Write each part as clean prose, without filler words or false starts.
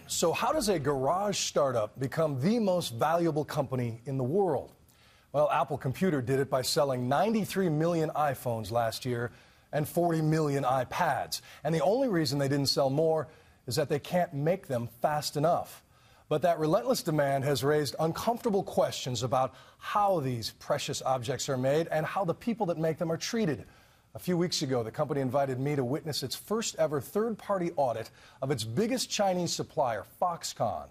So how does a garage startup become the most valuable company in the world? Well, Apple Computer did it by selling 93 million iPhones last year and 40 million iPads. And the only reason they didn't sell more is that they can't make them fast enough. But that relentless demand has raised uncomfortable questions about how these precious objects are made and how the people that make them are treated. A few weeks ago, the company invited me to witness its first ever third-party audit of its biggest Chinese supplier, Foxconn.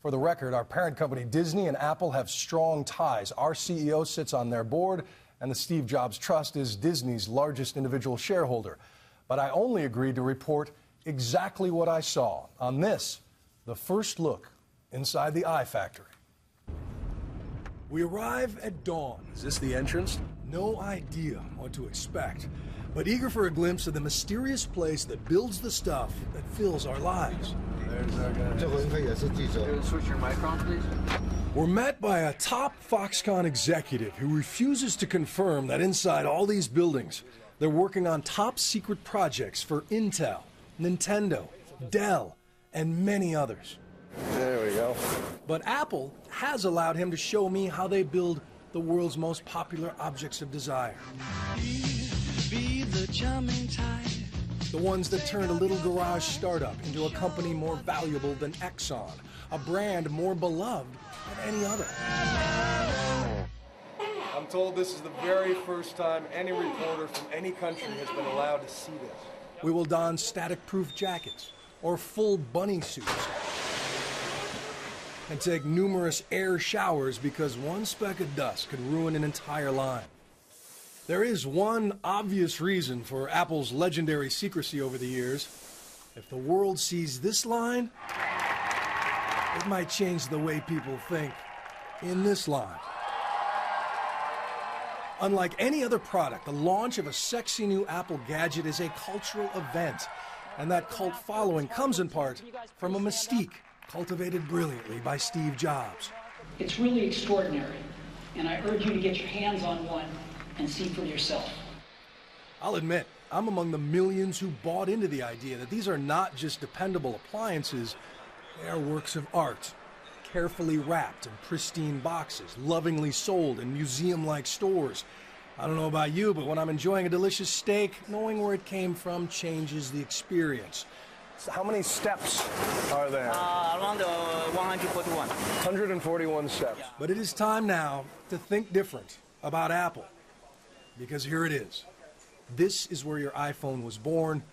For the record, our parent company Disney and Apple have strong ties. Our CEO sits on their board, and the Steve Jobs Trust is Disney's largest individual shareholder. But I only agreed to report exactly what I saw on this, the first look inside the iFactory. We arrive at dawn. Is this the entrance? No idea what to expect, but eager for a glimpse of the mysterious place that builds the stuff that fills our lives. There's our guy. Switch your mic on, please. We're met by a top Foxconn executive who refuses to confirm that inside all these buildings, they're working on top secret projects for Intel, Nintendo, Dell, and many others. There we go. But Apple has allowed him to show me how they build the world's most popular objects of desire. Be the charming type. The ones that turned a little garage startup into a company more valuable than Exxon, a brand more beloved than any other. I'm told this is the very first time any reporter from any country has been allowed to see this. We will don static-proof jackets or full bunny suits and take numerous air showers because one speck of dust could ruin an entire line. There is one obvious reason for Apple's legendary secrecy over the years. If the world sees this line, it might change the way people think in this line. Unlike any other product, the launch of a sexy new Apple gadget is a cultural event, and that cult following comes in part from a mystique cultivated brilliantly by Steve Jobs. It's really extraordinary, and I urge you to get your hands on one and see for yourself. I'll admit, I'm among the millions who bought into the idea that these are not just dependable appliances, they are works of art, carefully wrapped in pristine boxes, lovingly sold in museum-like stores. I don't know about you, but when I'm enjoying a delicious steak, knowing where it came from changes the experience. How many steps are there? Around 141. 141 steps. But it is time now to think different about Apple. Because here it is. This is where your iPhone was born,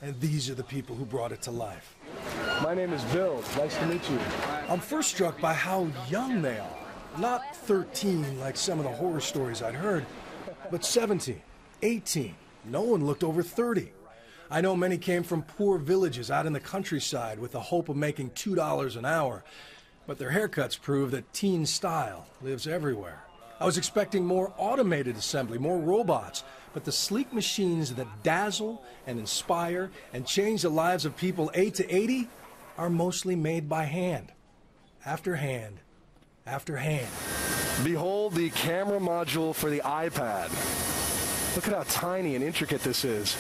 and these are the people who brought it to life. My name is Bill. Nice to meet you. I'm first struck by how young they are. Not 13 like some of the horror stories I'd heard, but 17, 18. No one looked over 30. I know many came from poor villages out in the countryside with the hope of making $2 an hour, but their haircuts prove that teen style lives everywhere. I was expecting more automated assembly, more robots, but the sleek machines that dazzle and inspire and change the lives of people 8 to 80 are mostly made by hand, after hand, after hand. Behold the camera module for the iPad. Look at how tiny and intricate this is.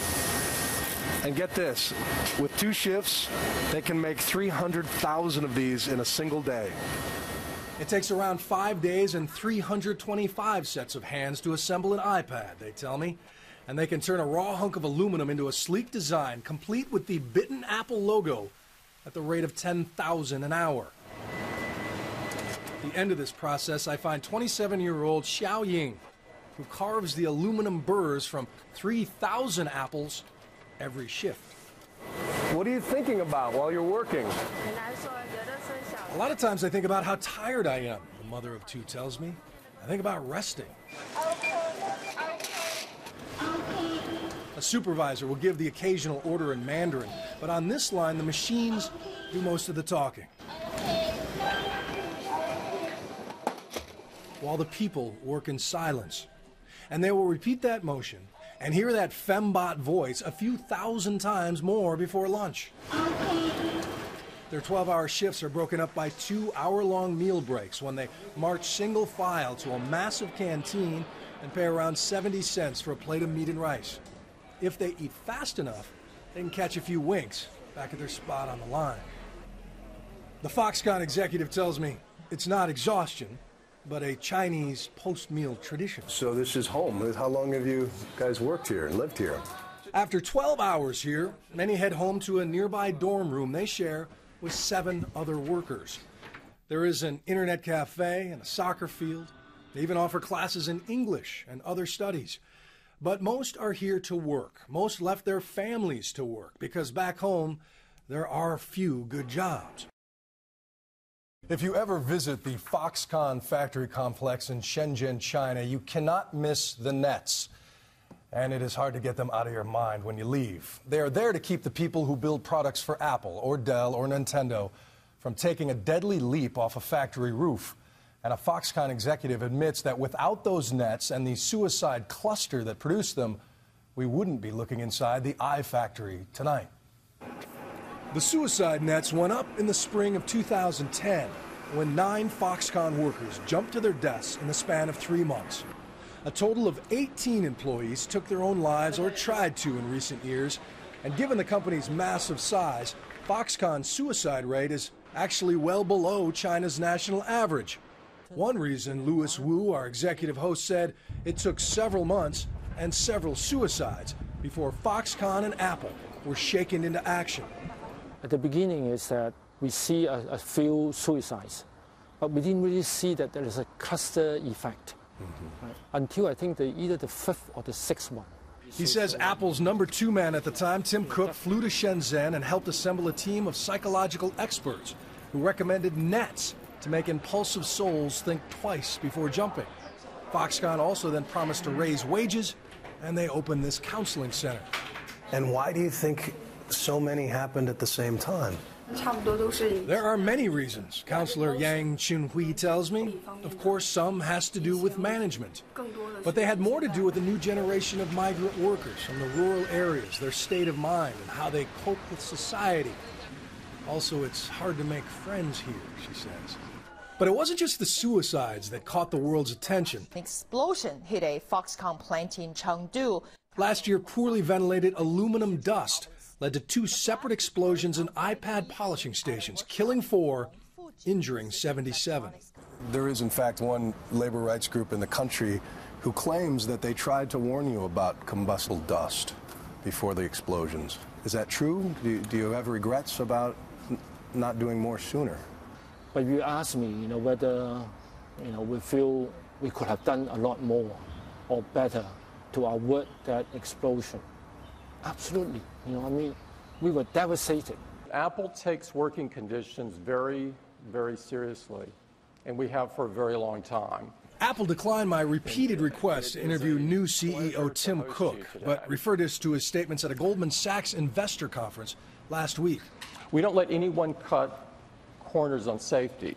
And get this, with 2 shifts, they can make 300,000 of these in a single day. It takes around 5 days and 325 sets of hands to assemble an iPad, they tell me. And they can turn a raw hunk of aluminum into a sleek design, complete with the bitten Apple logo, at the rate of 10,000 an hour. At the end of this process, I find 27-year-old Xiao Ying, who carves the aluminum burrs from 3,000 apples every shift. What are you thinking about while you're working? A lot of times I think about how tired I am, the mother of 2 tells me. I think about resting. A supervisor will give the occasional order in Mandarin, but on this line, the machines do most of the talking. While the people work in silence. And they will repeat that motion and hear that fembot voice a few thousand times more before lunch. Their 12-hour shifts are broken up by 2-hour-long meal breaks when they march single file to a massive canteen and pay around 70 cents for a plate of meat and rice. If they eat fast enough, they can catch a few winks back at their spot on the line. The Foxconn executive tells me it's not exhaustion, but a Chinese post-meal tradition. So this is home. How long have you guys worked here and lived here? After 12 hours here, many head home to a nearby dorm room they share with 7 other workers. There is an internet cafe and a soccer field. They even offer classes in English and other studies. But most are here to work. Most left their families to work because back home, there are few good jobs. If you ever visit the Foxconn factory complex in Shenzhen, China, you cannot miss the nets. And it is hard to get them out of your mind when you leave. They are there to keep the people who build products for Apple or Dell or Nintendo from taking a deadly leap off a factory roof. And a Foxconn executive admits that without those nets and the suicide cluster that produced them, we wouldn't be looking inside the iFactory tonight. The suicide nets went up in the spring of 2010 when 9 Foxconn workers jumped to their desks in the span of 3 months. A total of 18 employees took their own lives or tried to in recent years, and given the company's massive size, Foxconn's suicide rate is actually well below China's national average. One reason, Louis Wu, our executive host, said it took several months and several suicides before Foxconn and Apple were shaken into action. At the beginning is that we see a few suicides, but we didn't really see that there is a cluster effect. Right? Until I think either the 5th or the 6th one. He says Apple's number 2 man at the time, Tim Cook, flew to Shenzhen and helped assemble a team of psychological experts who recommended nets to make impulsive souls think twice before jumping. Foxconn also then promised to raise wages, and they opened this counseling center. And why do you think so many happened at the same time? There are many reasons, Counselor Yang Chunhui tells me. Of course, some has to do with management. But they had more to do with the new generation of migrant workers from the rural areas, their state of mind, and how they cope with society. Also, it's hard to make friends here, she says. But it wasn't just the suicides that caught the world's attention. An explosion hit a Foxconn plant in Chengdu. Last year, poorly ventilated aluminum dust led to 2 separate explosions in iPad polishing stations, killing 4, injuring 77. There is, in fact, one labor rights group in the country who claims that they tried to warn you about combustible dust before the explosions. Is that true? Do you have regrets about not doing more sooner? But you ask me, whether, we feel we could have done a lot more or better to avert that explosion. Absolutely. We were devastated. Apple takes working conditions very, very seriously, and we have for a very long time. Apple declined my repeated request to interview new CEO Tim Cook, but referred us to his statements at a Goldman Sachs investor conference last week. We don't let anyone cut corners on safety.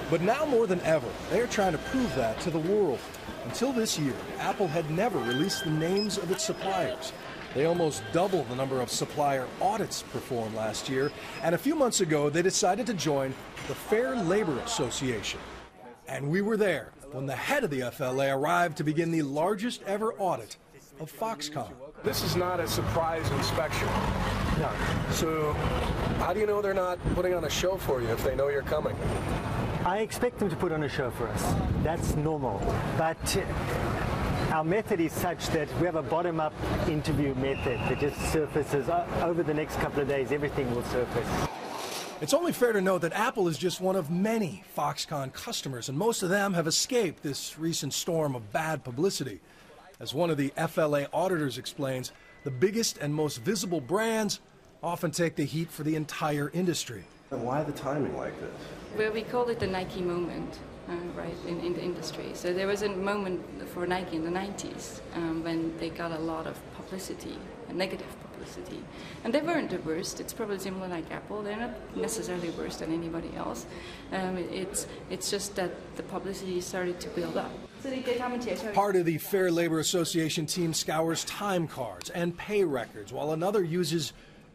But now more than ever, they are trying to prove that to the world. Until this year, Apple had never released the names of its suppliers. They almost doubled the number of supplier audits performed last year, and a few months ago they decided to join the Fair Labor Association. And we were there when the head of the FLA arrived to begin the largest ever audit of Foxconn. This is not a surprise inspection. No. So how do you know they're not putting on a show for you if they know you're coming? I expect them to put on a show for us. That's normal. But our method is such that we have a bottom-up interview method that just surfaces. Over the next couple of days, everything will surface. It's only fair to note that Apple is just one of many Foxconn customers, and most of them have escaped this recent storm of bad publicity. As one of the FLA auditors explains, the biggest and most visible brands often take the heat for the entire industry. And why the timing like this? Well, we call it the Nike moment, right, in the industry. So there was a moment for Nike in the 90s when they got a lot of publicity, negative publicity. And they weren't the worst. It's probably similar like Apple. They're not necessarily worse than anybody else. It's just that the publicity started to build up. Part of the Fair Labor Association team scours time cards and pay records, while another uses,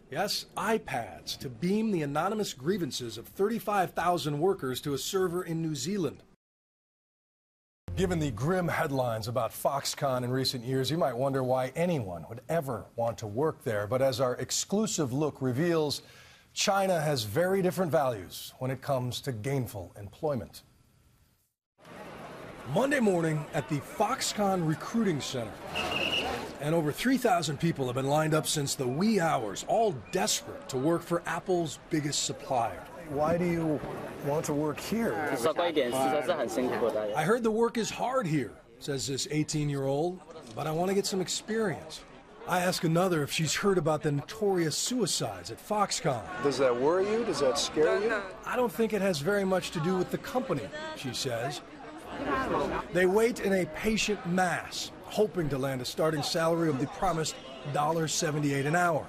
yes, iPads to beam the anonymous grievances of 35,000 workers to a server in New Zealand. Given the grim headlines about Foxconn in recent years, you might wonder why anyone would ever want to work there. But as our exclusive look reveals, China has very different values when it comes to gainful employment. Monday morning at the Foxconn Recruiting Center. And over 3,000 people have been lined up since the wee hours, all desperate to work for Apple's biggest supplier. Why do you want to work here? I heard the work is hard here, says this 18-year-old, but I want to get some experience. I ask another if she's heard about the notorious suicides at Foxconn. Does that worry you? Does that scare you? I don't think it has very much to do with the company, she says. They wait in a patient mass, hoping to land a starting salary of the promised $1.78 an hour.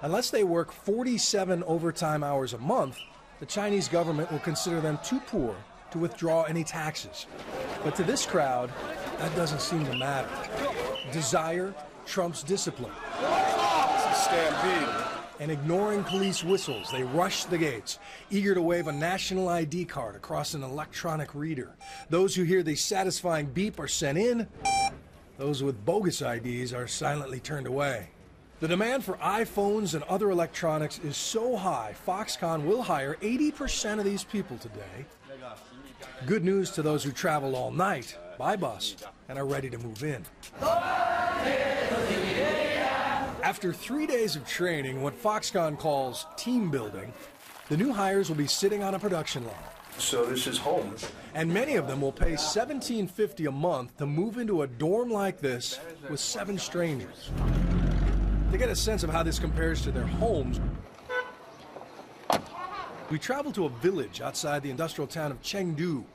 Unless they work 47 overtime hours a month, the Chinese government will consider them too poor to withdraw any taxes. But to this crowd, that doesn't seem to matter. Desire trumps discipline. It's a stampede. And ignoring police whistles, they rush the gates, eager to wave a national ID card across an electronic reader. Those who hear the satisfying beep are sent in. Those with bogus IDs are silently turned away. The demand for iPhones and other electronics is so high, Foxconn will hire 80% of these people today. Good news to those who travel all night by bus and are ready to move in. After 3 days of training, what Foxconn calls team building, the new hires will be sitting on a production line. So this is home. And many of them will pay $17.50 a month to move into a dorm like this with 7 strangers. To get a sense of how this compares to their homes, we travel to a village outside the industrial town of Chengdu,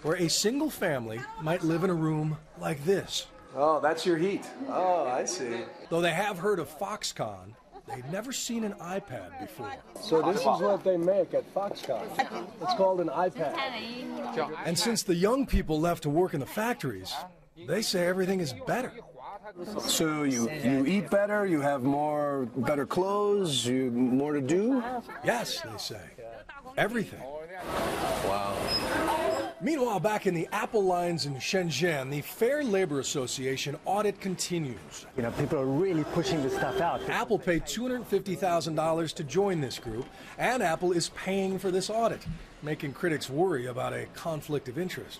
where a single family might live in a room like this. Oh, that's your heat. Oh, I see. Though they have heard of Foxconn, they've never seen an iPad before. So this is what they make at Foxconn. It's called an iPad. And since the young people left to work in the factories, they say everything is better. So you eat better, you have better clothes, more to do? Yes, they say. Everything. Wow. Meanwhile, back in the Apple lines in Shenzhen, the Fair Labor Association audit continues. You know, people are really pushing this stuff out. Apple paid $250,000 to join this group, and Apple is paying for this audit, making critics worry about a conflict of interest.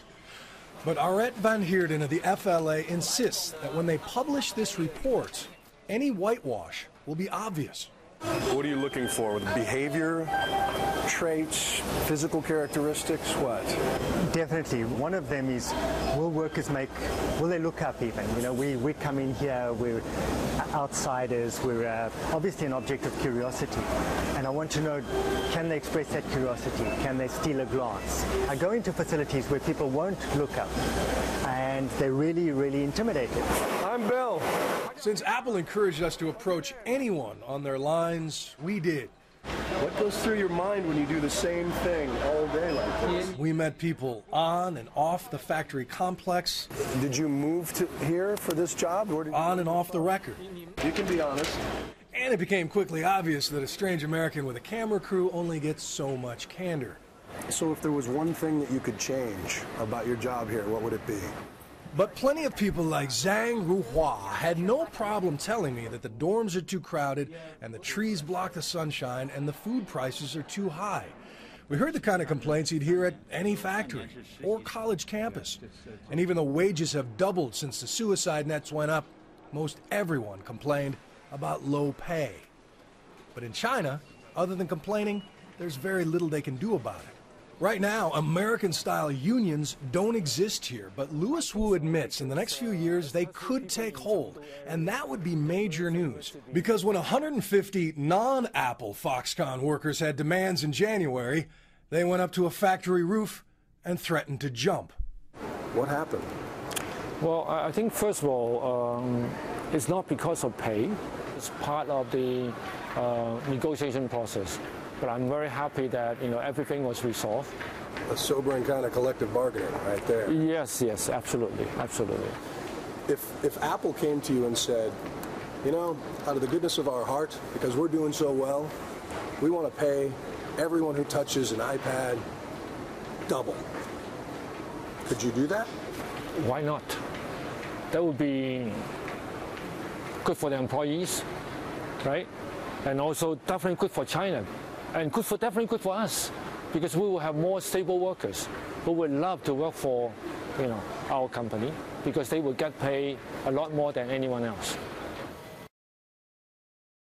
But Arette van Heerden of the FLA insists that when they publish this report, any whitewash will be obvious. What are you looking for? With behavior, traits, physical characteristics, what? Definitely. One of them is, will they look up even? You know, we come in here, we're outsiders, we're obviously an object of curiosity. And I want to know, can they express that curiosity? Can they steal a glance? I go into facilities where people won't look up, and they're really, really intimidated. I'm Bill. Since Apple encouraged us to approach anyone on their lines, we did. What goes through your mind when you do the same thing all day like this? We met people on and off the factory complex. Did you move to here for this job? Or on and off the record. You can be honest. And it became quickly obvious that a strange American with a camera crew only gets so much candor. So if there was one thing that you could change about your job here, what would it be? But plenty of people like Zhang Ruhua had no problem telling me that the dorms are too crowded and the trees block the sunshine and the food prices are too high. We heard the kind of complaints you'd hear at any factory or college campus. And even though wages have doubled since the suicide nets went up, most everyone complained about low pay. But in China, other than complaining, there's very little they can do about it. Right now, American-style unions don't exist here, but Louis Wu admits in the next few years they could take hold, and that would be major news. Because when 150 non-Apple Foxconn workers had demands in January, they went up to a factory roof and threatened to jump. What happened? Well, I think first of all, it's not because of pay. It's part of the negotiation process. But I'm very happy that everything was resolved. A sobering kind of collective bargaining right there. Yes, absolutely. If Apple came to you and said, out of the goodness of our heart, because we're doing so well, we want to pay everyone who touches an iPad double. Could you do that? Why not? That would be good for the employees, right? and also definitely good for China, and definitely good for us, because we will have more stable workers who would love to work for, our company, because they will get paid a lot more than anyone else.